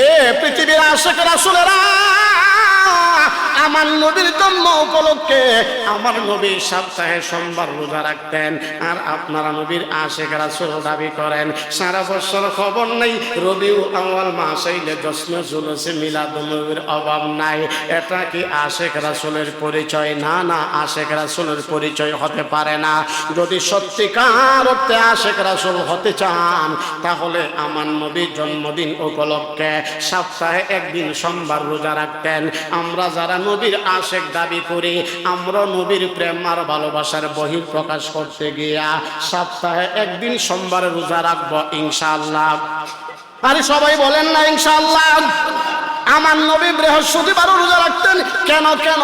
এ পৃথিবীর আশিক রাসূলেরা, আমার নবীর জন্ম উপলক্ষে আমার নবী সপ্তাহে সোমবার রোজা রাখতেন। আর আপনারা নবীর আশিক রাসূল দাবি করেন, সারা বছর খবর নেই রবিউল আউয়াল মাস হইলে জশ্নে জুলুসে মিলাদুন নবীর অভাব নাই। এটা কি আশিক রাসূলের পরিচয়? না না, আশিক রাসূলের পরিচয় হতে পারে না। যদি সত্যিকার অর্থে আশিক রাসূল হতে চান, তাহলে আমার নবীর জন্মদিন উপলক্ষে সপ্তাহে একদিন সোমবার রোজা রাখতেন। আমরা যারা নবীর আশিক দাবি করি, আমরা নবীর প্রেম আর ভালোবাসার বহিঃ প্রকাশ করতে গিয়া সপ্তাহে একদিন সোমবার রোজা রাখবো ইনশাআল্লাহ। আরে সবাই বলেন না ইনশাআল্লাহ। আমার নবী বৃহস্পতিবারও রোজা রাখতেন। কেন কেন?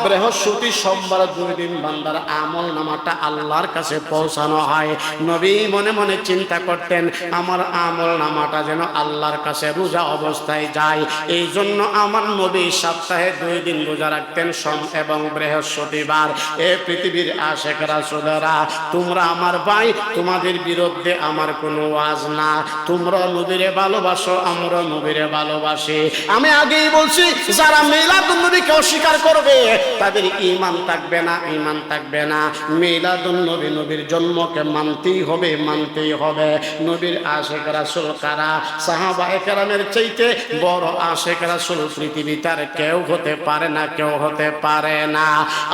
বৃহস্পতি সোমবার 2 দিন বান্দার আমল নামাটা আল্লাহর কাছে পৌঁছানো হয়। নবী মনে মনে চিন্তা করতেন, আমার আমল নামাটা যেন আল্লাহর কাছে রোজা অবস্থায় যায়। এই জন্য আমার নবী সপ্তাহে 2 দিন রোজা রাখতেন, সোম এবং বৃহস্পতিবার। এ পৃথিবীর আশিক রাসূলেরা, তোমরা আমার ভাই, তোমাদের বিরুদ্ধে আমার কোনো ওয়াজ না। তোমরা নবীরে ভালোবাসো, আমরা নবীরে ভালোবাসি। আমি আগেই বলছি, যারা মিলাদুন নবীকে অস্বীকার করবে তাদের ঈমান থাকবে না, ঈমান থাকবে না। মিলাদুন নবী, নবীর জন্মকে মানতেই হবে, মানতেই হবে। নবীর আশিক রাসূল কারা? সাহাবায়ে কেরামের চাইতে বড় আশিক রাসূল পৃথিবীতে আর কেউ হতে পারে না, কেউ হতে পারে না।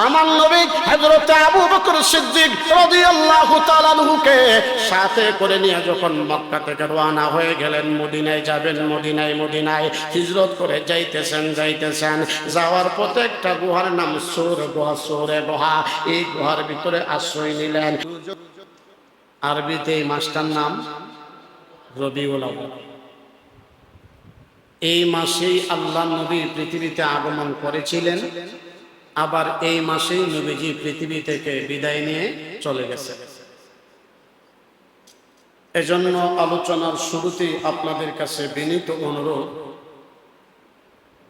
আমার নবী হযরত আবু বকর সিদ্দিক রাদিয়াল্লাহু তাআলা আনহুকে সাথে করে নিয়ে যখন মক্কা থেকে রওনা হয়ে গেলেন, মদিনায় যাবেন, মদিনায় হিজরত করে যাইতেছেন, যাওয়ার পথে একটা গুহার নাম সূরে গুহা। এই গুহার ভিতরে আশ্রয় নিলেন। আরবিতে এই মাসটার নাম রবিউল আউয়াল। এই মাসেই আল্লাহ নবী পৃথিবীতে আগমন করেছিলেন, আবার এই মাসেই নবীজি পৃথিবী থেকে বিদায় নিয়ে চলে গেছে। এজন্য আলোচনার শুরুতেই আপনাদের কাছে বিনীত অনুরোধ,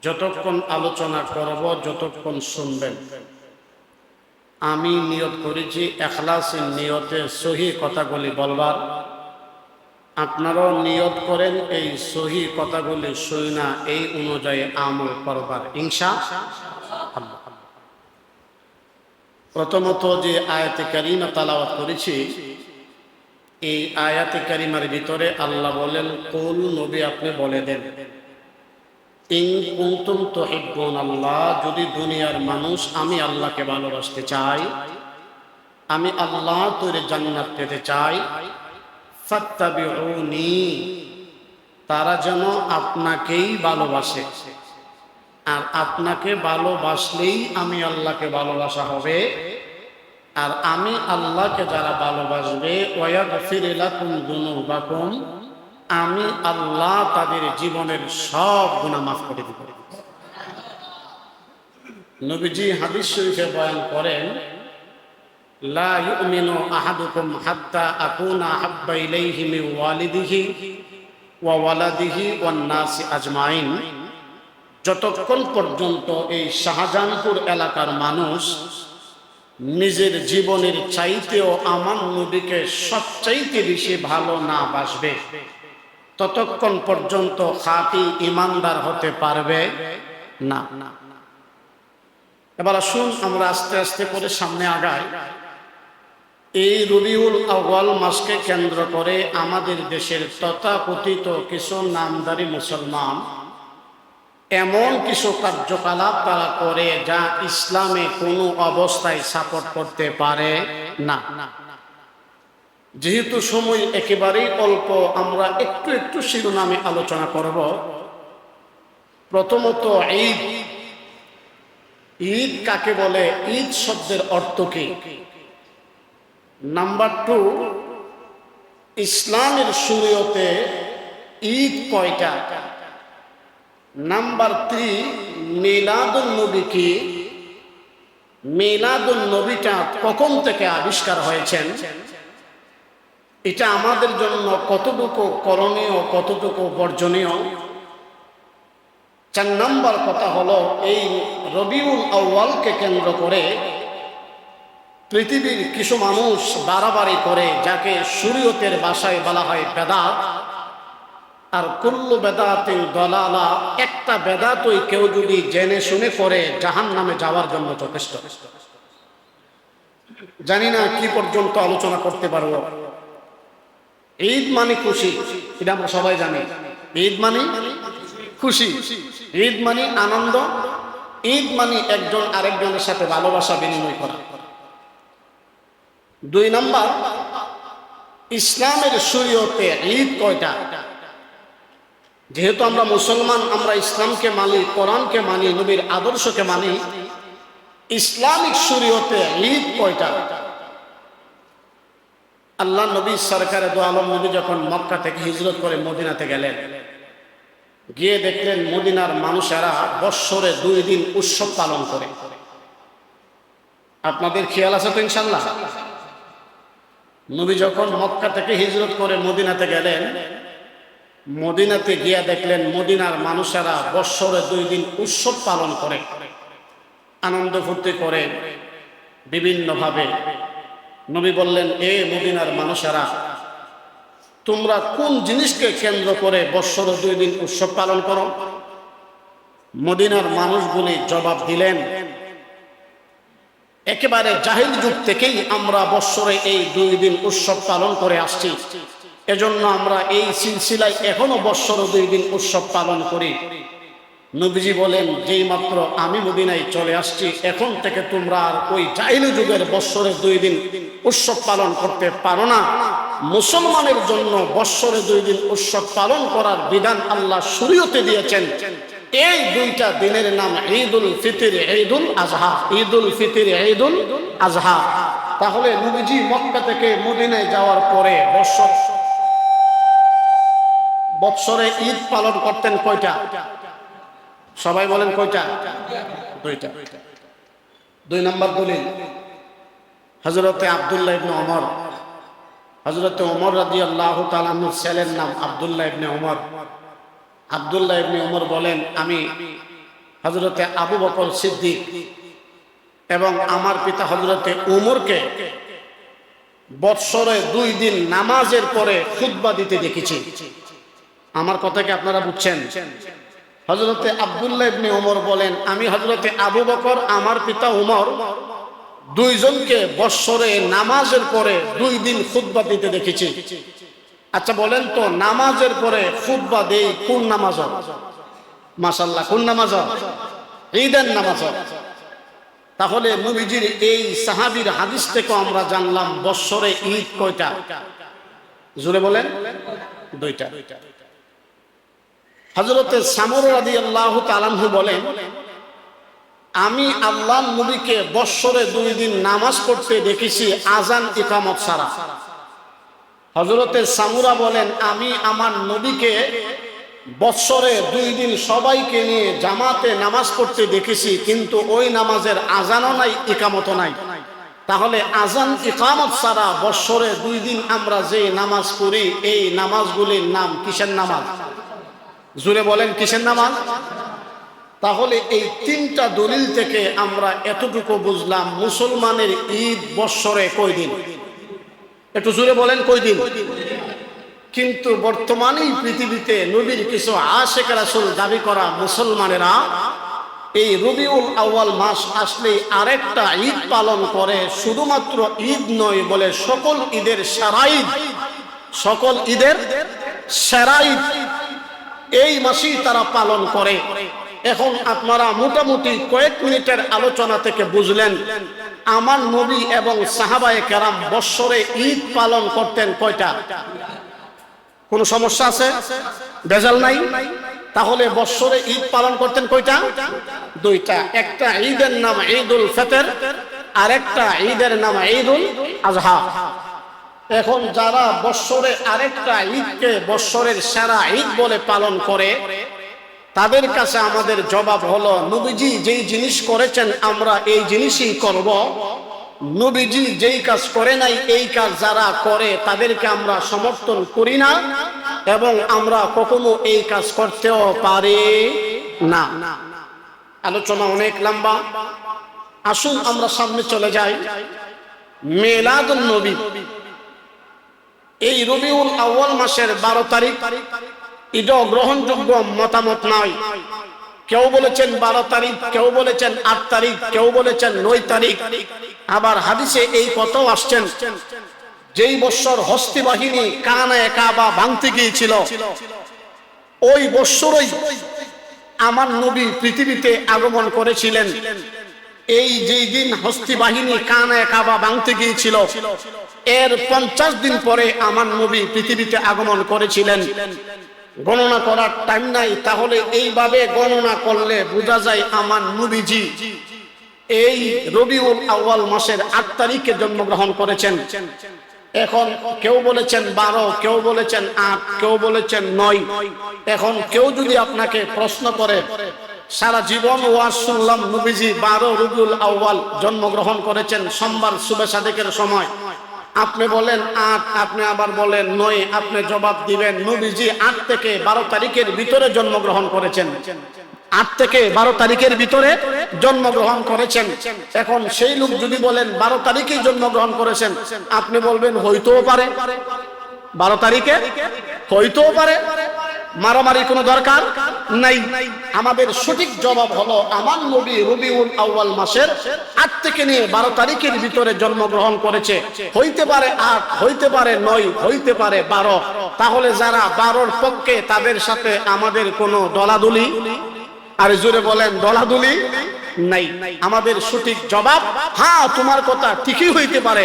যতক্ষণ আলোচনা করব, যতক্ষণ শুনবেন, আমি নিয়ত করেছি ইখলাসের নিয়তে সহি কথাগুলি বলবার। আপনারাও নিয়ত করেন এই সহি কথাগুলি শুনা এই অনুযায়ী আমল করবার ইনশাআল্লাহ। প্রথমত যে আয়াতে কারিমা তেলাওয়াত করেছি, এই আয়াতে কারিমার ভিতরে আল্লাহ বলেন, কুল, নবী আপনি বলে দেন, ইন কুনতুম তুহিব্বুনাল্লাহ, যদি দুনিয়ার মানুষ আমি আল্লাহকে ভালোবাসতে চাই, আমি আল্লাহ তৈরি জান্নাত পেতে চাই, ফাত্তাবিউনি, তারা যেন আপনাকেই ভালোবাসে। আর আপনাকে ভালোবাসলেই আমি আল্লাহকে ভালোবাসা হবে। আর আমি আল্লাহকে যারা ভালোবাসবে, ওয়াগফির লাকুম যুনুবাকুম, আমি আল্লাহ তাদের জীবনের সব গুনাহ মাফ করে দেব। নবীজি হাদিস শরীফে বয়ান করেন, লা ইউমিনু আহাদুকুম হাত্তা আকুনা হাব্বা ইলাইহি মিন ওয়ালিদিহি ওয়া ওয়ালাদিহি ওয়ান নাসি আজমাইন। যতক্ষণ পর্যন্ত এই শাহজাহানপুর এলাকার মানুষ নিজের জীবনের চাইতেও আমার নবীকে সবচাইতে বেশি ভালো না বাসবে, ততক্ষণ পর্যন্ত খাঁটি ঈমানদার হতে পারবে না। এবার আসুন আমরা আস্তে আস্তে করে সামনে আগাই। এই রবিউল আউয়াল মাসকে কেন্দ্র করে আমাদের দেশের তথাকথিত কিছু নামধারী মুসলমান এমন কিছু কার্যকলাপ তারা করে যা ইসলামে কোনো অবস্থায় সাপোর্ট করতে পারে না। যেহেতু সময় একেবারেই অল্প, আমরা একটু একটু শিরোনামে আলোচনা করব। প্রথমত ঈদ। ঈদ কাকে বলে? ঈদ শব্দের অর্থ কি? নাম্বার 2, ইসলামের শরীয়তে ঈদ কয়টা? নাম্বার 3, মিলাদুন নবী কি? মিলাদুন নবীটা কখন থেকে আবিষ্কার হয়েছেন? এটা আমাদের জন্য কতটুকু করণীয়, কতটুকু বর্জনীয়? 4 নম্বর কথা হলো, এই রবিউল আউয়ালকে কেন্দ্র করে পৃথিবীর কিছু মানুষ বাড়াবাড়ি করে, যাকে শরীয়তের ভাষায় বলা হয় বেদাত। আর কুল্লু বেদাতিন দলালা, একটা বেদাতই কেউ যদি জেনে শুনে করে জাহান্নামে যাওয়ার জন্য যথেষ্ট। জানি না কি পর্যন্ত আলোচনা করতে পারবো। ঈদ মানে খুশি, এটা আমরা সবাই জানি। ঈদ মানে খুশি, ঈদ মানে আনন্দ, ঈদ মানে একজন আরেকজনের সাথে ভালোবাসা বিনিময় করা। 2 নাম্বার, ইসলামের শরীয়তে ঈদ কয়টা? যেহেতু আমরা মুসলমান, আমরা ইসলামকে মানি, কোরআনকে মানি, নবীর আদর্শকে মানি, ইসলামিক শরীয়তে ঈদ কয়টা? আল্লাহ নবী সরকারে দো আলম নবী যখন মক্কা থেকে হিজরত করে মদিনাতে গেলেন, গিয়ে দেখলেন মদিনার মানুষেরা বৎসরে 2 দিন উৎসব পালন করে। আপনাদের খেয়াল আছে তো ইনশাআল্লাহ? নবী যখন মক্কা থেকে হিজরত করে মদিনাতে গেলেন, মদিনাতে গিয়ে দেখলেন মদিনার মানুষেরা বৎসরে 2 দিন উৎসব পালন করে, আনন্দ ফুর্তি করে বিভিন্নভাবে। নবী বললেন, এ মদিনার মানুষেরা, তোমরা কোন জিনিসকে কেন্দ্র করে বৎসরে 2 দিন উৎসব পালন করো? মদিনার মানুষগুলি জবাব দিলেন, একেবারে জাহিল যুগ থেকেই আমরা বৎসরে এই 2 দিন উৎসব পালন করে আসছি, এজন্য আমরা এই সিলসিলায় এখনো বৎসরে 2 দিন উৎসব পালন করি। নবীজি বলেন, যেই মাত্র আমি মদিনায় চলে আসছি, এখন থেকে তোমরা আর ওই জাহিল যুগের বৎসরে 2 দিন উৎসব পালন করতে পারো না। মুসলমানের জন্য বৎসরে 2 দিন উৎসব পালন করার বিধান আল্লাহ শরীয়তে দিয়েছেন। এই 2টা দিনের নাম ঈদুল ফিতর, ঈদুল আজহা। ঈদুল ফিতর, ঈদুল আজহা। তাহলে নবীজি মক্কা থেকে মদিনায় যাওয়ার পরে বৎসরে ঈদ পালন করতেন কয়টা? সবাই বলেন কয়টা? 2টা। 2 নম্বর দলিল, হযরতে আব্দুল্লাহ ইবনে ওমর। হযরতে ওমর রাদিয়াল্লাহু তাআলা আনহুর ছেলের নাম আব্দুল্লাহ ইবনে ওমর। আব্দুল্লাহ ইবনে ওমর বলেন, আমি হযরতে আবু বকর সিদ্দিক এবং আমার পিতা হযরতে ওমরকে বৎসরে 2 দিন নামাজের পরে খুতবা দিতে দেখেছি। আমার কথা কি আপনারা বুঝছেন? হযরতে আব্দুল্লাহ ইবনে ওমর বলেন, আমি হযরতে আবু বকর, আমার পিতা ওমর, 2 জনকে বৎসরে নামাজের পরে 2 দিন খুতবা দিতে দেখেছি। আচ্ছা বলেন তো, নামাজের পরে খুতবা দেই কোন নামাজ? মাশাআল্লাহ, কোন নামাজ? ঈদের নামাজ। তাহলে নবীজির এই সাহাবীর হাদিস থেকে আমরা জানলাম বৎসরে ঈদ কয়টা? জোরে বলেন। 2টা। হযরতে সামুর রাদিয়াল্লাহু তাআলা আনহু বলেন, আমি আল্লাহর নবীকে বৎসরে 2 দিন নামাজ পড়তে দেখেছি আযান ইকামত ছাড়া। হযরতে সামুরা বলেন, আমি আমার নবীকে বৎসরে 2 দিন সবাইকে নিয়ে জামাতে নামাজ পড়তে দেখেছি, কিন্তু ওই নামাজের আযানও নাই, ইকামতও নাই। তাহলে আযান ইকামত ছাড়া বৎসরে 2 দিন আমরা যে নামাজ পড়ি, এই নামাজগুলির নাম কিসের নামাজ? জোরে বলেন, কিসের নামাজ? তাহলে এই 3টা দলিল থেকে আমরা এতটুকু বুঝলাম, মুসলমানের ঈদ বৎসরে কয় দিন? একটু জোরে বলেন, কয় দিন? কিন্তু বর্তমানে পৃথিবীতে নবীর কিছু আশিক রাসূল দাবি করা মুসলমানেরা এই রবিউল আউয়াল মাস আসলেই আরেকটা ঈদ পালন করে। শুধুমাত্র ঈদ নয় বলে, সকল ঈদের সেরা ঈদ, সকল ঈদের সেরা ঈদ এই মাসেই তারা পালন করে। এখন আপনারা মোটামুটি কয়েক মিনিটের আলোচনা থেকে বুঝলেন আমার নবী এবং সাহাবায়ে কেরাম বৎসরে ঈদ পালন করতেন কয়টা? কোনো সমস্যা আছে? ভেজাল নাই? তাহলে বৎসরে ঈদ পালন করতেন কয়টা? 2টা। একটা ঈদের নাম ঈদুল ফিতর, আর একটা ঈদের নাম ঈদুল আজহা। এখন যারা বৎসরে আরেকটা ঈদকে বৎসরের সেরা ঈদ বলে পালন করে, তাদের কাছে আমাদের জবাব হলো, নবীজি যেই জিনিস করেছেন আমরা এই জিনিসই করব। নবীজি যেই কাজ করে নাই, এই কাজ যারা করে তাদেরকে আমরা সমর্থন করি না, এবং আমরা কখনো এই কাজ করতেও পারি না। আলোচনা অনেক লম্বা, আসুন আমরা সামনে চলে যাই। মিলাদুন নবী এই রবিউল আউয়াল মাসের 12 তারিখ এটা গ্রহণযোগ্য মতামত নয়। কেউ বলেছেন 12 তারিখ, কেউ বলেছেন 8 তারিখ, কেউ বলেছেন 9 তারিখ। আবার হাদিসে এই কথাও আসছেন, যেই বছর হস্তি বাহিনী কানায়ে কাবা ভাঙতে গিয়েছিল ওই বছরই আমার নবী পৃথিবীতে আগমন করেছিলেন। এই যেই দিন হস্তি বাহিনী কানায়ে কাবা ভাঙতে গিয়েছিল এর 50 দিন পরে আমার নবী পৃথিবীতে আগমন করেছিলেন। গণনা করার টাইম নাই, তাহলে এইভাবে গণনা করলে বোঝা যায় আমার নবীজি এই রবিউল আউয়াল মাসের 8 তারিখে জন্মগ্রহণ করেছেন। এখন কেউ বলেছেন 12, কেউ বলেছেন 8, কেউ বলেছেন 9। এখন কেউ যদি আপনাকে প্রশ্ন করে, সারা জীবন ওয়াজ শুনলাম নবীজি 12 রবিউল আউয়াল জন্মগ্রহণ করেছেন সোমবার সুবে সাদেকের সময়, আপনি বলেন 8, আপনি আবার বলেন 9, আপনি জবাব দিবেন নবীজি 8 থেকে 12 তারিখের ভিতরে জন্মগ্রহণ করেছেন। 8 থেকে 12 তারিখের ভিতরে জন্মগ্রহণ করেছেন। এখন সেই লোক যদি বলেন 12 তারিখেই জন্মগ্রহণ করেছেন, আপনি বলবেন হইতেও পারে, 12 তারিখে হইতেও পারে, মারামারি কোনো দরকার নাই। আমাদের সঠিক জবাব হলো আমার নবী রবিউল আউয়াল মাসের 8 থেকে নিয়ে 12 তারিখের ভিতরে জন্মগ্রহণ করেছে। হইতে পারে 8, হইতে পারে 9, হইতে পারে 12। তাহলে যারা 12-র পক্ষে তাদের সাথে আমাদের কোনো দলাদলি, আর জোরে বলেন দলাদলি নাই। আমাদের সঠিক জবাব হ্যাঁ, তোমার কথা ঠিকই হইতে পারে।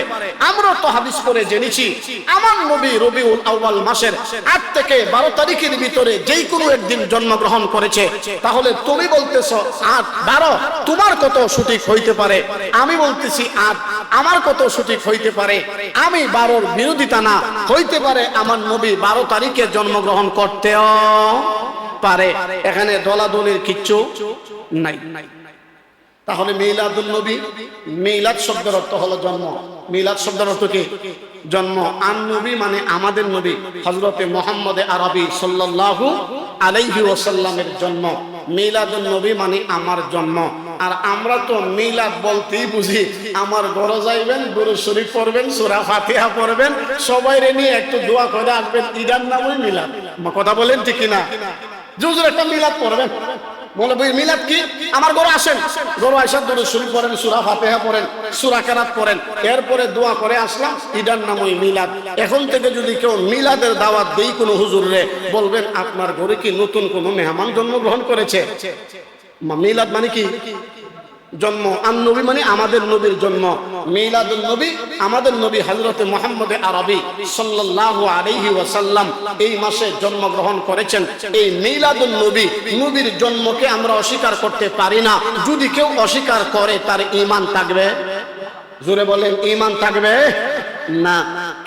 আমরা তো হাদিস করে জেনেছি আমার নবী রবিউল আউয়াল মাসের 8 থেকে 12 তারিখের ভিতরে যেই কোনো একদিন জন্মগ্রহণ করেছে। তাহলে তুমি বলতেছো 8, 12, তোমার কত সঠিক হইতে পারে। আমি বলতেছি 8, আমার কত সঠিক হইতে পারে। আমি 12-র বিরোধিতা না, হইতে পারে আমার নবী 12 তারিখে জন্মগ্রহণ করতেও পারে। এখানে দলাদলির কিচ্ছু নাই। তাহলে মিলাদুন নবী, মিলাদ শব্দের অর্থ হলো জন্ম। মিলাদ শব্দের অর্থ কি? জন্ম। আন নবী মানে আমাদের নবী হযরতে মুহাম্মদ আরবি সাল্লাল্লাহু আলাইহি ওয়াসাল্লামের জন্ম। মিলাদুন নবী মানে আমার জন্ম। আর আমরা তো মিলাদ বলতেই বুঝি আমার ঘরে যাইবেন, দুরূদ শরীফ পড়বেন, সূরা ফাতিহা পড়বেন, সবাইরে নিয়ে একটু দোয়া করে আসবেন, ঈদের নামই মিলাদ। কথা বলেন ঠিক কিনা? হুজুর একটা মিলাদ পড়বেন, বলে ভাই মিলাদ কি? আমার ঘরে আসেন, ঘরে আসার দুরূদ শরীফ পড়েন, সূরা ফাতিহা পড়েন, সূরা কেরাত পড়েন, এরপরে দোয়া করে আসলাম, ঈদের নামই মিলাদ। এখন থেকে যদি কেউ মিলাদের দাওয়াত দেই কোনো হুজুরে, বলবেন আপনার ঘরে কি নতুন কোনো মেহমান জন্মগ্রহণ করেছে? মিলাদ মানে কি? জন্ম। আন নবী মানে আমাদের নবীর জন্ম। মিলাদুন নবী আমাদের নবী হযরতে মুহাম্মদ আরবি সাল্লাল্লাহু আলাইহি ওয়াসাল্লাম এই মাসে জন্মগ্রহণ করেছেন। এই মিলাদুন নবী, নবীর জন্মকে আমরা অস্বীকার করতে পারি না। যদি কেউ অস্বীকার করে তার ঈমান থাকবে? জোরে বলেন, ঈমান থাকবে না।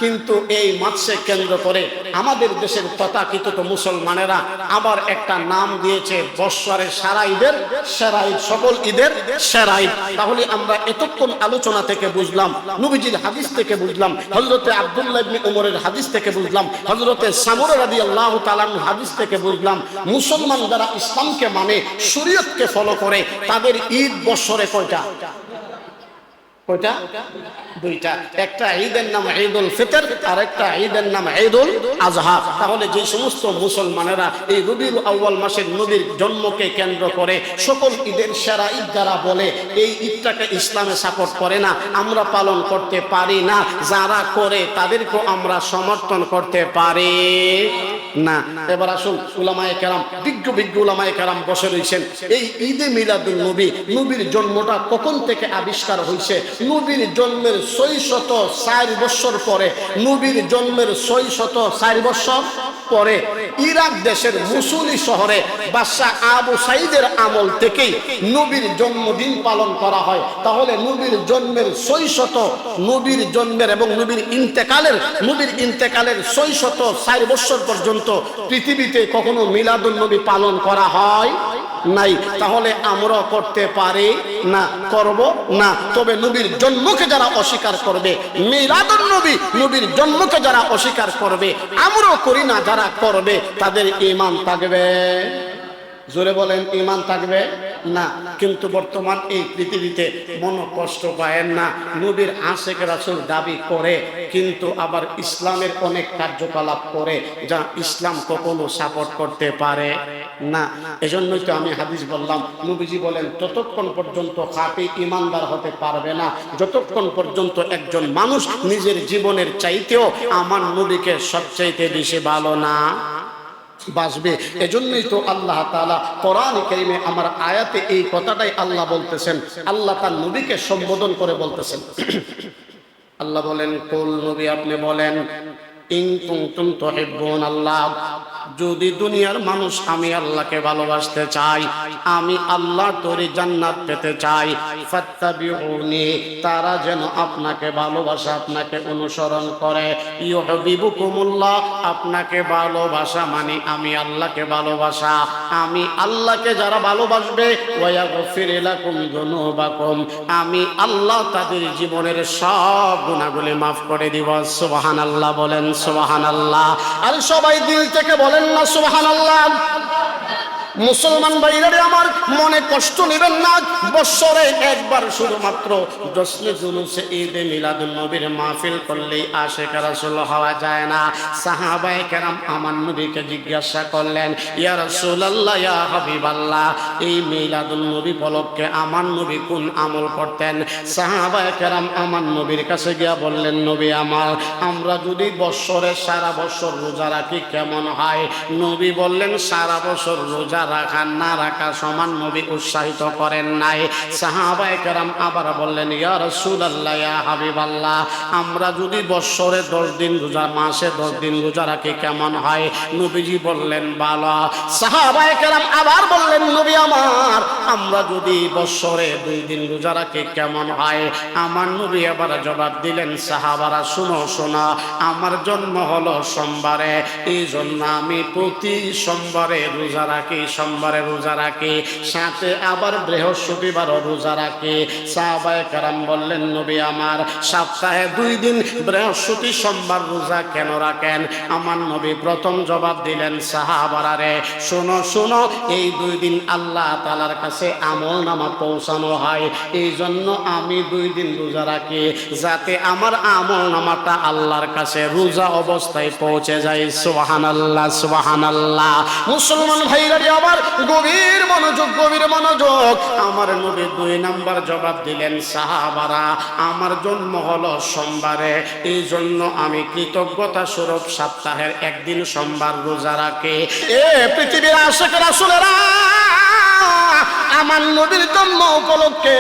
কিন্তু এই মাসকে কেন্দ্র করে আমাদের দেশের তথাকথিত মুসলমানেরা আবার একটা নাম দিয়েছে বৎসরের সারা ঈদের সেরা ঈদ, সকল ঈদের সেরা ঈদ। তাহলে আমরা এতক্ষণ আলোচনা থেকে বুঝলাম, নবীজির হাদিস থেকে বুঝলাম, হযরতে আব্দুল্লাহ ইবনে উমরের হাদিস থেকে বুঝলাম, হযরতে সামুরা রাদিয়াল্লাহু তাআলা হাদিস থেকে বুঝলাম, মুসলমান যারা ইসলামকে মানে, শরীয়তকে ফলো করে, তাদের ঈদ বৎসরে কয়টা? কয়টা? দুইটা। একটা ঈদের নাম ঈদুল ফিতর, আর একটা ঈদের নাম ঈদুল আযহা। তাহলে যে সমস্ত মুসলমানেরা এই রবিউল আউয়াল মাসের নবীর জন্মকে কেন্দ্র করে সকল ঈদের সেরা ঈদ যারা বলে, এই ঈদটাকে ইসলামে সাপোর্ট করে না, আমরা পালন করতে পারি না। যারা করে তাদেরকেও আমরা সমর্থন করতে পারি না। এবার আসুন, উলামায়ে কেরাম, বিজ্ঞ উলামায়ে কেরাম বসে রয়েছেন। এই ঈদে মিলাদুন নবী, নবীর জন্মটা কখন থেকে আবিষ্কার হয়েছে? নবীর জন্মের 604 বছর পরে, নবীর জন্মের 604 বছর পরে ইরাক দেশের মুসুলি শহরে বাদশাহ আবু সাইদের আমল থেকেই নবীর জন্মদিন পালন করা হয়। তাহলে নবীর জন্মের 600, নবীর জন্মের এবং নবীর ইন্তেকালের 604 বছর পর্যন্ত পৃথিবীতে কখনো মিলাদুন নবী পালন করা হয় নাই। তাহলে আমরা করতে পারি না, করব না। তবে নবীর জন্মকে যারা অস্বীকার করবে, মিলাদুন নবী, নবীর জন্মকে যারা অস্বীকার করবে, আমরাও করি না, যারা করবে তাদের ঈমান থাকবে জোরে বলেন, ঈমান থাকবে না। কিন্তু বর্তমান এই পৃথিবীতে মনে কষ্ট পায়েন না, নবীর আশিক রাসূল দাবি করে কিন্তু আবার ইসলামের অনেক কার্যকলাপ করে যা ইসলাম কখনো সাপোর্ট করতে পারে না। এজন্যই তো আমি হাদিস বললাম, নবীজি বলেন ততক্ষণ পর্যন্ত খাঁটি ঈমানদার হতে পারবে না যতক্ষণ পর্যন্ত একজন মানুষ নিজের জীবনের চাইতেও আমার নবীকে সবচাইতে বেশি ভালো না বাসবে। এজন্যই তো আল্লাহ তাআলা কোরআন কারীমে আমার আয়াতে এই কথাটাই আল্লাহ বলতেছেন, আল্লাহ তার নবীকে সম্বোধন করে বলতেছেন। আল্লাহ বলেন, কুল নবী আপনি বলেন, ইন কুনতুম তুহিব্বুনাল্লাহ, যদি দুনিয়ার মানুষ আমি আল্লাহকে ভালোবাসতে চাই, আমি আল্লাহ তৈরি জান্নাত পেতে চাই, ফাত্তাবিউনি, তারা যেন আপনাকে ভালোবাসা, আপনাকে অনুসরণ করে। ইউহিব্বুকুমুল্লাহ, আপনাকে ভালোবাসা মানে আমি আল্লাহকে ভালোবাসা। আমি আল্লাহকে যারা ভালোবাসবে, ওয়ায়াগফির লাকুম যুনুবাকুম, আমি আল্লাহ তাদের জীবনের সব গুনাহগুলি মাফ করে দিব। সুবহানাল্লাহ বলেন, সুবহানাল্লাহ। আর সবাই দিল থেকে বলেন না সুবহানাল্লাহ। মুসলমান ভাইরা আমার, মনে কষ্ট নেবেন না, বছরে একবার শুধুমাত্র জশ্নে জুলুসে ঈদে মিলাদুন নবীর মাহফিল করলেই আশিক রাসূল হওয়া যায় না। সাহাবায়ে কেরাম আমার নবীকে জিজ্ঞাসা করলেন, ইয়া রাসূলুল্লাহ, ইয়া হাবিবাল্লাহ, এই মিলাদুন নবী উপলক্ষে আমার নবী কোন আমল করতেন? সাহাবায়ে কেরাম আমার নবীর কাছে গিয়া বললেন, নবী আমার, আমরা যদি বছরে সারা বছর রোজা রাখি কেমন হয়? নবী বললেন, সারা বছর রোজা রাখা না রাখা সমান নবী উৎসাহিত করেন নাই। সাহাবায়ে কেরাম আবার বললেন, ইয়া রাসূলুল্লাহ, ইয়া হাবিবাল্লাহ, আমরা যদি বছরে 10 দিন রোজা, মাসে 10 দিন রোজা রাখি কেমন হয়? নবীজি বললেন, ভালো। সাহাবায়ে কেরাম আবার বললেন, নবী আমার, আমরা যদি বছরে 2 দিন রোজা রাখি কেমন হয়? আমার নবী আবার জবাব দিলেন, সাহাবারা শুনো শোনো, আমার জন্ম হলো সোমবারে, এই জন্য আমি প্রতি সোমবারে রোজা রাখি, সোমবারে রোজা রাখি, সাথে আবার বৃহস্পতিবারও রোজা রাখি। সাহাবায়ে কেরাম বললেন, নবী আমার, সপ্তাহে 2 দিন বৃহস্পতি সোমবার রোজা কেন রাখেন? আমার নবী প্রথম জবাব দিলেন, সাহাবারা রে শোনো শোনো, এই 2 দিন আল্লাহ তাআলার কাছে আমল নামা পৌঁছানো হয়, এই জন্য আমি 2 দিন রোজা রাখি, যাতে আমার আমল নামাটা আল্লাহর কাছে রোজা অবস্থায় পৌঁছে যায়। সুবহানাল্লাহ, সুবহানাল্লাহ। মুসলমান ভাইরা আবার গভীর মনোযোগ, গভীর মনোযোগ। আমার নবী 2 নাম্বার জবাব দিলেন, সাহাবারা, আমার জন্ম হলো সোমবারে, এই জন্য আমি কৃতজ্ঞতা স্বরূপ সপ্তাহের 1 দিন সোমবার রোজা রাখি। এ পৃথিবীর আশিক রাসূলেরা, আমার নবীর জন্ম উপলক্ষে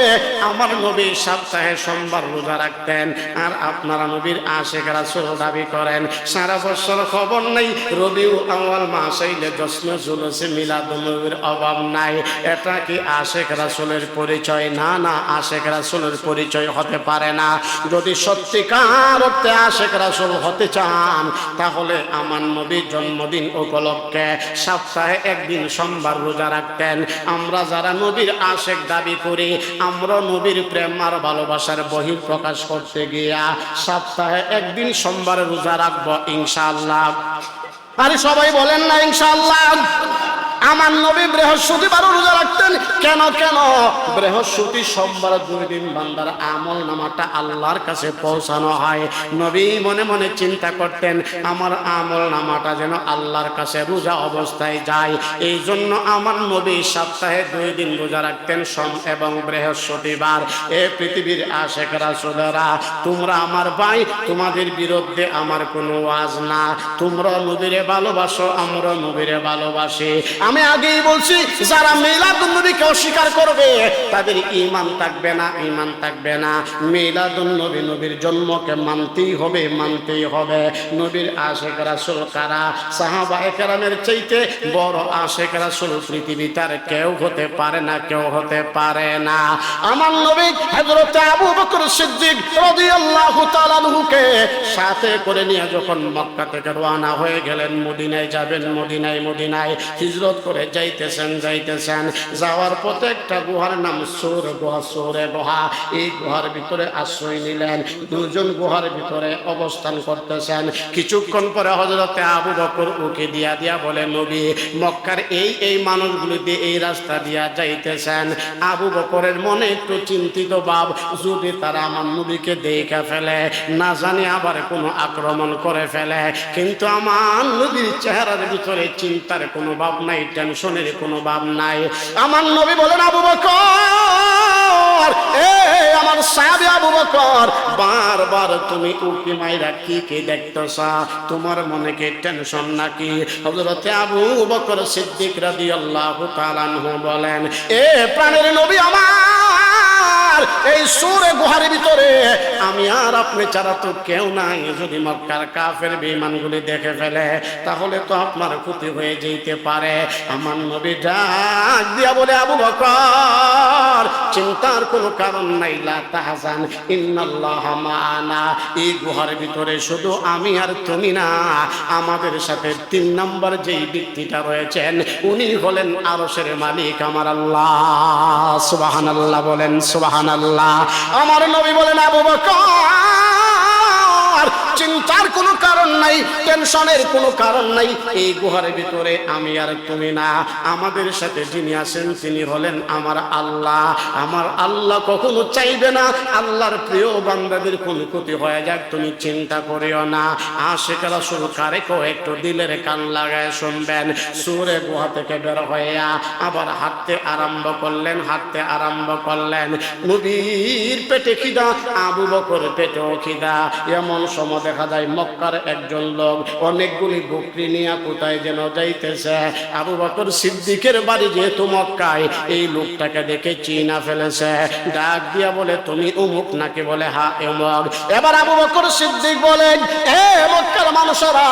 আমার নবী সপ্তাহে সোমবার রোজা রাখতেন, আর আপনারা নবীর আশিক রাসূল দাবি করেন সারা বছর খবর নেই, রবিউল আউয়াল মাস আইলে জশ্নে জুলুসে মিলাদুন নবীর অভাব নাই। এটা কি আশিক রাসূলের পরিচয়? না না, আশিক রাসূলের পরিচয় হতে পারে না। যদি সত্যিকার অর্থে আশিক রাসূল হতে চান, তাহলে আমার নবীর জন্মদিন উপলক্ষে সপ্তাহে 1 দিন সোমবার রোজা রাখতেন। আমরা যারা নবীর আশিক দাবি করি, আমরা নবীর প্রেম আর ভালোবাসার বহির প্রকাশ করতে গিয়া সপ্তাহে 1 দিন সোমবার রোজা রাখবো ইনশাআল্লাহ। আরে সবাই বলেন না ইনশাআল্লাহ। আমার নবী বৃহস্পতিবার রোজা রাখতেন। কেন কেন? বৃহস্পতি সোমবার 2 দিন বান্দার আমল নামাটা আল্লাহর কাছে পৌঁছানো হয়। নবী মনে মনে চিন্তা করতেন, আমার আমল নামাটা যেন আল্লাহর কাছে রোজা অবস্থায় যায়, এই জন্য আমার নবী সপ্তাহে 2 দিন রোজা রাখতেন, সোম এবং বৃহস্পতিবার। এ পৃথিবীর আশিক রাসূলেরা, তোমরা আমার ভাই, তোমাদের বিরুদ্ধে আমার কোনো ওয়াজ না। তোমরা নবীরে ভালোবাসো, আমরা নবীরে ভালোবাসি। আমি আগেই বলছি, যারা মিলাদুন নবীকে অস্বীকার করবে তাদের ঈমান থাকবে না, ঈমান থাকবে না। মিলাদুন নবী, নবীর জন্মকে মানতেই হবে, মানতেই হবে। নবীর আশিক রাসূল কারা? সাহাবায়ে কেরামের চাইতে বড় আশিক রাসূল পৃথিবীতে আর কেউ হতে পারে না, কেউ হতে পারে না। আমার নবী হযরত আবু বকর সিদ্দিক রাদিয়াল্লাহু তাআলা আনহুকে সাথে করে নিয়ে যখন মক্কা থেকে রওনা হয়ে গেলেন, মদিনায় যাবেন, মদিনায় হিজরত করে যাইতেছেন যাওয়ার পথে একটা গুহার নাম সূর গুহা, সূরে গুহা। এই গুহার ভিতরে আশ্রয় নিলেন, দুজন গুহার ভিতরে অবস্থান করতেছেন। কিছুক্ষণ পরে হযরতে আবু বকর উকি দিয়া বলে, নবী, মক্কার এই মানুষগুলো দিয়ে এই রাস্তা দিয়া যাইতেছেন। আবু বকরের মনে একটু চিন্তিত ভাব, যদি তারা আমার নবীকে দেখে ফেলে, না জানি আবার কোনো আক্রমণ করে ফেলে। কিন্তু আমার নবীর চেহারার ভিতরে চিন্তার কোনো ভাব নাই, টেনশনের কোনো ভাব নাই। আমার নবী বলেন, আবু বকর, আমার সাহাবী আবু বকর, বারবার তুমি উকি মাইরা কি দেখতেছ? তোমার মনে কি টেনশন নাকি? হযরতে আবু বকর সিদ্দিক রাদিয়াল্লাহু তাআলা আনহু বলেন, প্রাণের নবী আমার, এই সূরে গুহার ভিতরে আমি আর আপনি ছাড়া তো কেউ নাই। যদি মক্কার কাফের বেঈমানগুলি দেখে ফেলে, তাহলে তো আপনার ক্ষতি হয়ে যেতে পারে। আমার নবী ডাক দিয়া বলে, আবু বকর, চিন্তার কোনো কারণ নাই, লা তাহজান, ইন্নাল্লাহা মা'ানা। এই গুহার ভিতরে শুধু আমি আর তুমি না, আমাদের সাথে 3 নম্বর যেই ব্যক্তিটা রয়েছেন, উনি হলেন আরশের মালিক আমার আল্লাহ। সুবহানাল্লাহ বলেন, সুবহানাল্লাহ। আমার নবী বলেন, আবু বকর, চিন্তার কোনো কারণ নাই, টেনশনের কোনো কারণ নাই। এই গুহার ভিতরে আমি আর তুমি না, আমাদের সাথে যিনি আছেন তিনি হলেন আমার আল্লাহ। আমার আল্লাহ কখনো চাইবে না আল্লাহর প্রিয় বান্দাদের কোনো ক্ষতি হয়ে যাক, তুমি চিন্তা করিও না। আশিকেরা শুরু কারেকো একটু দিলের কান লাগায় শুনবেন। সূরে গুহা থেকে বের হইয়া আবার হাঁটতে আরম্ভ করলেন। নবীর পেটে খিদা, আবু বকর পেটেও খিদা। এমন সময় দেখা যায় মক্কার একজন লোক অনেকগুলি বকরি নিয়ে কোথায় যেন যাইতেছে। আবু বকর সিদ্দিকের বাড়ি যেহেতু মক্কায়, এই লোকটাকে দেখে চিনা ফেলেছে। ডাক দিয়া বলে, তুমি অমুক নাকি? বলে, হ্যাঁ অমুক। এবার আবু বকর সিদ্দিক বলেন, মক্কার মানুষেরা,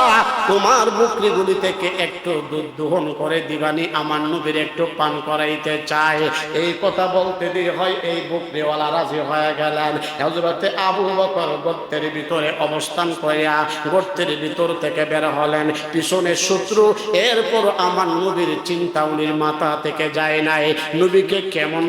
তোমার বকরিগুলি থেকে একটু দুধ দোহন করে দিবানি, আমার নবীর একটু পান করাইতে চায়। এই কথা বলতে দিয়ে হয় এই বকরিওয়ালা রাজি হয়ে গেলেন। হযরতে আবু বকর গর্তের ভিতরে অবস্থান করিয়া গর্তের ভিতর থেকে বের হলেন। পিছনে শত্রু, এরপর আমার নবীর চিন্তা উনির মাথা থেকে যায় নাই। নবীকে কেমন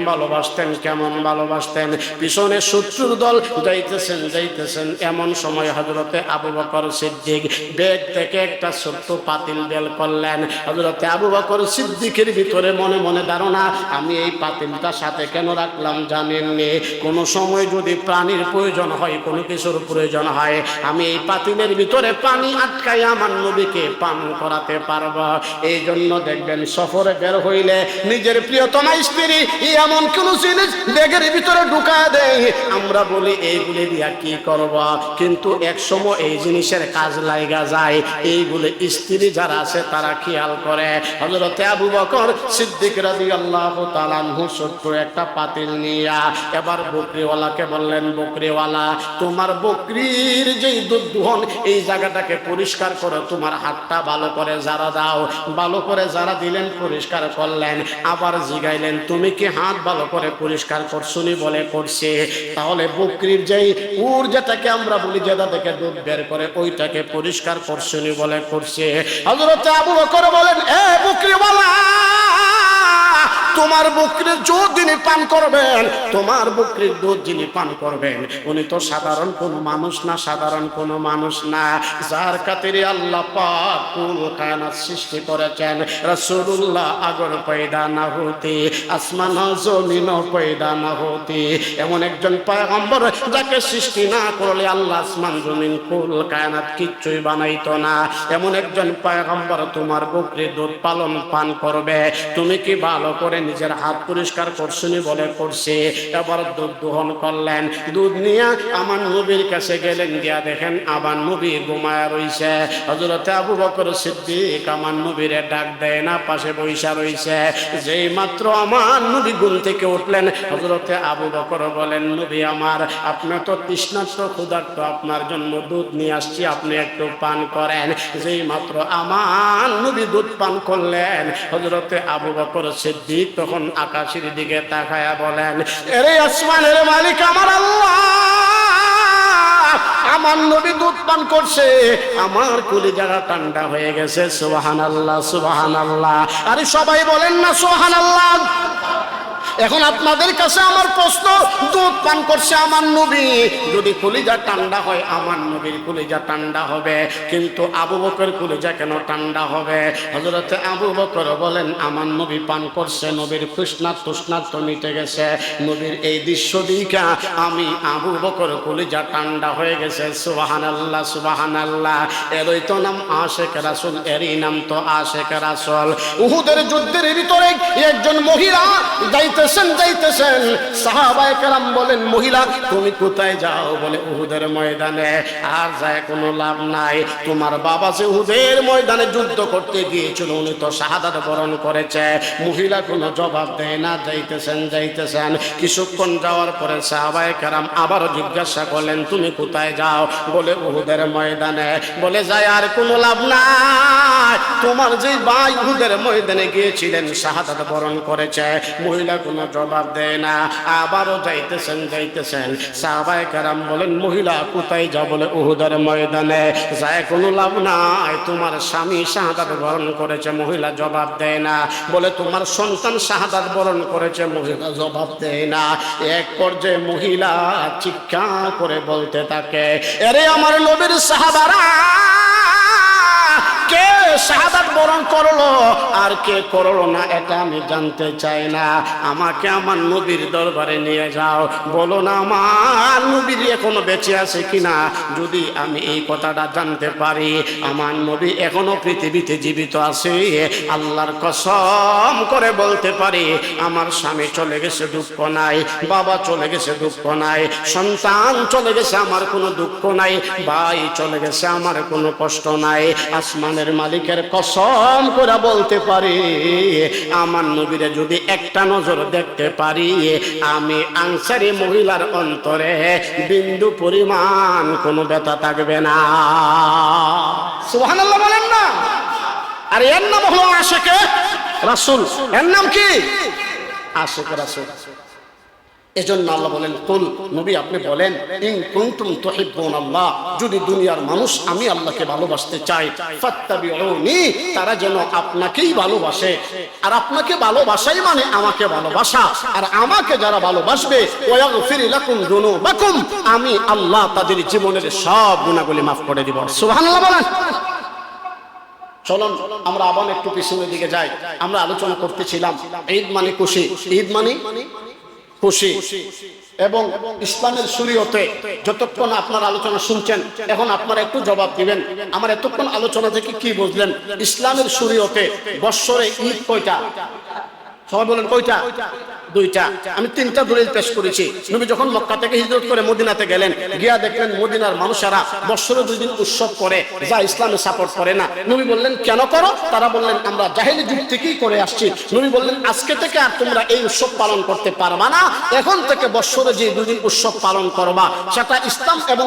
ভালোবাসতেন। পিছনে শত্রুর দল যাইতেছেন। এমন সময় হযরতে আবু বকর সিদ্দিক ব্যাগ থেকে একটা ছোট্ট পাতিল বের করলেন। হযরতে আবু বকর সিদ্দিকের ভিতরে মনে মনে ধারণা, আমি এই পাতিলটা সাথে কেন রাখলাম জানেননি? কোনো সময় যদি পানির প্রয়োজন হয়, কোনো কিছুর প্রয়োজন হয়, আমি এই পাতিলের ভিতরে পানি আটকাই আমার নবীকে পান করাতে পারবো। এই জন্য দেখবেন সফরে বের হইলে নিজের প্রিয়তমা স্ত্রী এমন কোন জিনিস ব্যাগের ভিতরে ঢুকা দেয়, আমরা বলি এইগুলি দিয়া কি করব, কিন্তু এক সময় এই জিনিসের কাজ লাগা যায়। এইগুলি স্ত্রী যারা আছে তারা খেয়াল করে। হযরতে আবু বকর সিদ্দিক রাদিয়াল্লাহু তাআলা আনহু ছোট্ট একটা পাতিল নিয়া এবার বকরিওয়ালাকে বললেন, বকরিওয়ালা, তোমার বকরির যেই দুধ দোহন, এই জায়গাটাকে পরিষ্কার করো, তোমার হাতটা ভালো করে জারা দাও। ভালো করে জারা দিলেন, পরিষ্কার করলেন। আবার জিগাইলেন, তুমি কি হাত ভালো করে পরিষ্কার করছুনি? বলে, করছে। তাহলে বকরির যেই উর, যেটাকে আমরা বলি যেটা থেকে দুধ বের করে, ওইটাকে পরিষ্কার করছুনি? বলে, করছে। হযরত আবু বকর বলেন, বকরিওয়ালা, তোমার বকরির দুধ যিনি পান করবেন, তোমার বকরির দুধ যিনি পান করবেন, উনি তো সাধারণ কোনো মানুষ না, যার খাতিরে আল্লাহ পাক কুল কায়নাত সৃষ্টি করেছেন। রাসূলুল্লাহ আগর পয়দা না হতে, আসমান জমিন পয়দা না হতে, এমন একজন পয়গম্বর যাকে সৃষ্টি না করলে আল্লাহ আসমান জমিন কুল কায়নাত কিচ্ছুই বানাইতো না। এমন একজন পয়গম্বর তোমার বকরির দুধ পান করবে, তুমি কি ভালো করে নিজের হাত পরিষ্কার করছুনি? বলে, করছে। এবার দুধ দোহন করলেন। দুধ নিয়ে আমার নবীর কাছে গেলেন, গিয়া দেখেন আমার নবী ঘুমায় রইছে। হযরতে আবু বকর সিদ্দিক আমার নবীরে ডাক দেয় না, পাশে বইসা রইছে। যেই মাত্র আমার নবী ঘুম থেকে উঠলেন, হযরতে আবু বকর বলেন, নবী আমার, আপনি তো তৃষ্ণার্ত ক্ষুধার্ত, আপনার জন্য দুধ নিয়ে আসছি, আপনি একটু পান করেন। যেই মাত্র আমার নবী দুধ পান করলেন, হযরতে আবু বকর সিদ্দিক তখন আকাশের দিকে তাকায়া বলেন, এরে আসমানের মালিক আমার আল্লাহ, আমার নবী দুধ পান করছে, আমার কলিজাটা ঠান্ডা হয়ে গেছে। সুবহানাল্লাহ, সুবহানাল্লাহ। আরে সবাই বলেন না সুবহানাল্লাহ। এখন আপনাদের কাছে আমার প্রশ্ন, দুধ পান করছে আমার নবী, যদি কলিজা ঠান্ডা হয় আমার নবীর কলিজা ঠান্ডা হবে, কিন্তু আবু বকর কলিজা কেন ঠান্ডা হবে? হযরতে আবু বকর বলেন আমার নবী পান করছে, নবীর তৃষ্ণা মিটে গেছে। নবীর এই দৃশ্য দেখা আমি আবু বকর কলিজা ঠান্ডা হয়ে গেছে। সুবহানাল্লাহ, সুবহানাল্লাহ। এরই তো নাম আশিক রাসূল, এরই নাম তো আশিক রাসূল। উহুদের যুদ্ধের ভিতরে একজন মহিলা যাইতেছেন সাহাবায়ে কেরাম বলেন মহিলা তুমি কোথায় যাও? বলে উহুদের ময়দানে। আর যায় কোনো লাভ নাই, তোমার বাবা যে উহুদের ময়দানে যুদ্ধ করতে গিয়েছিল উনি তো শাহাদাত বরণ করেছে। মহিলা কোনো জবাব দেয় না, যাইতেছেন। কিছুক্ষণ যাওয়ার পরে সাহাবায়ে কেরাম আবারও জিজ্ঞাসা করলেন তুমি কোথায় যাও? বলে উহুদের ময়দানে। বলে যায় আর কোনো লাভ নাই, তোমার যে ভাই উহুদের ময়দানে গিয়েছিলেন শাহাদাত বরণ করেছে। মহিলা কোনো জবাব দেয় না, আবারও যাইতেছেন। সাহাবায়ে কেরাম বলেন মহিলা কোথায় যাও? বলে উহুদের ময়দানে। যায় কোনো লাভ নাই, তোমার স্বামী শাহাদাত বরণ করেছে। মহিলা জবাব দেয় না। বলে তোমার সন্তান শাহাদাত বরণ করেছে। মহিলা জবাব দেয় না। এক পর্যায়ে মহিলা চিৎকার করে বলতে থাকে আরে আমার নবীর সাহাবারা, কে শাহাদাত বরণ করলো আর কে করলো না এটা আমি জানতে চাই না, আমাকে আমার নবীর দরবারে নিয়ে যাও। বলো না আমার নবীর এখনো বেঁচে আছে কিনা, যদি আমি এই কথাটা জানতে পারি আমার নবী এখনো পৃথিবীতে জীবিত আছে, আল্লাহর কসম করে বলতে পারি আমার স্বামী চলে গেছে দুঃখ নাই, বাবা চলে গেছে দুঃখ নাই, সন্তান চলে গেছে আমার কোনো দুঃখ নাই, ভাই চলে গেছে আমার কোনো কষ্ট নাই। আসমানের মালিকের কসম করে বলতে পারি আমার নবীরে যদি একটা নজর দেখতে পারি আমি আনসারী মহিলার অন্তরে বিন্দু পরিমাণ কোনো ব্যথা থাকবে না। সুবহানাল্লাহ বলেন না। আর এর নাম হলো আশিকে রাসূল। এর নাম কি? আশিকে রাসূল। এজন্য আল্লাহ বলেন কুল, নবী আপনি বলেন ইন কুনতুম তুহিব্বুনাল্লাহ, যদি দুনিয়ার মানুষ আমি আল্লাহকে ভালোবাসতে চাই ফাত্তাবিউনি, তারা যেন আপনাকেই ভালোবাসে। আর আপনাকে ভালোবাসাই মানে আমাকে ভালোবাসা। আর আমাকে যারা ভালোবাসবে ওয়াগফির লাকুম যুনুবাকুম, আমি আল্লাহ তাদের জীবনের সব গুনাহগুলি মাফ করে দিব। সুবহানাল্লাহ বলেন। চলুন আমরা আবার একটু পিছনের দিকে যাই। আমরা আলোচনা করতেছিলাম ঈদ মানে খুশি, ঈদ মানে খুশি। এবং ইসলামের শরীয়তে যতক্ষণ আপনার আলোচনা শুনছেন এখন আপনারা একটু জবাব দিবেন আমার এতক্ষণ আলোচনা থেকে কি বুঝলেন? ইসলামের শরীয়তে বৎসরে ঈদ কয়টা? সবাই বলেন কয়টা? দুইটা। আমি তিনটা দলিল পেশ করেছি। নবী যখন মক্কা থেকে হিজরত করে মদিনাতে গেলেন, গিয়া দেখলেন মদিনার মানুষেরা বৎসরে 2 দিন উৎসব করে, যা ইসলামে সাপোর্ট করে না। নবী বললেন কেন করো? তারা বললেন আমরা জাহেলি যুগ থেকেই করে আসছি। নবী বললেন আজকে থেকে আর তোমরা এই উৎসব পালন করতে পারবা না, এখন থেকে বৎসরে যে 2 দিন উৎসব পালন করবা সেটা ইসলাম এবং